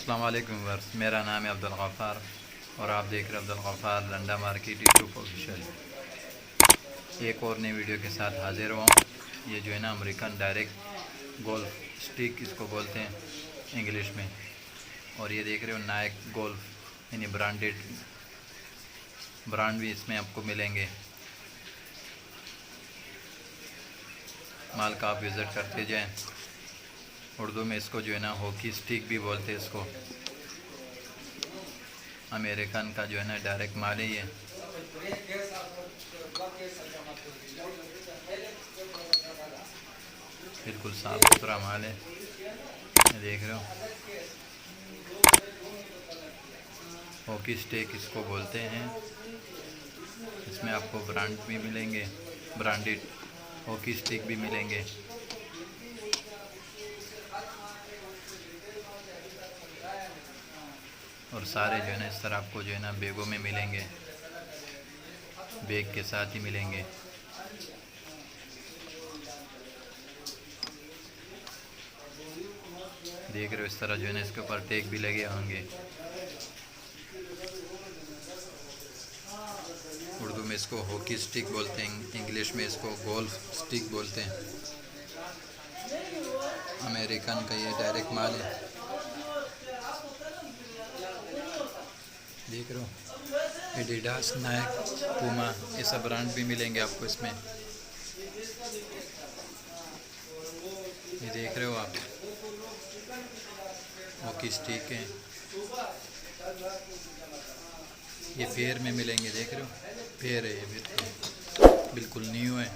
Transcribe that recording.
अस्सलाम वालेकुम व्यूअर्स, मेरा नाम है अब्दुल गफ़ार और आप देख रहे हैं Abdul Gaffar Landa market YouTube official. एक और नई वीडियो के साथ हाजिर हुआ हूँ। ये जो है ना अमेरिकन डायरेक्ट गोल्फ स्टिक इसको बोलते हैं इंग्लिश में। और ये देख रहे हो नाइक गोल्फ यानी ब्रांडेड ब्रांड भी इसमें आपको मिलेंगे। माल का आप विज़िट करते जाएँ। उर्दू में इसको जो है ना हॉकी स्टिक भी बोलते हैं इसको। अमेरिकन का जो है ना डायरेक्ट माल है ये। बिल्कुल साफ़ सुथरा माल है, देख रहे हो। हॉकी स्टिक इसको बोलते हैं। इसमें आपको ब्रांड भी मिलेंगे, ब्रांडेड हॉकी स्टिक भी मिलेंगे। और सारे जो है ना इस तरह आपको जो है ना बैगों में मिलेंगे, बैग के साथ ही मिलेंगे। देख रहे हो इस तरह जो है ना इसके ऊपर टैग भी लगे होंगे। उर्दू में इसको हॉकी स्टिक बोलते हैं, इंग्लिश में इसको गोल्फ स्टिक बोलते हैं। अमेरिकन का ये डायरेक्ट माल है, देख रहे हो। एडिडास, नाइक, पूमा ये सब ब्रांड भी मिलेंगे आपको इसमें। ये देख रहे हो आप, हॉकी स्टिक है। ये पेयर में मिलेंगे, देख रहे हो पेयर है, ये बिल्कुल न्यू है।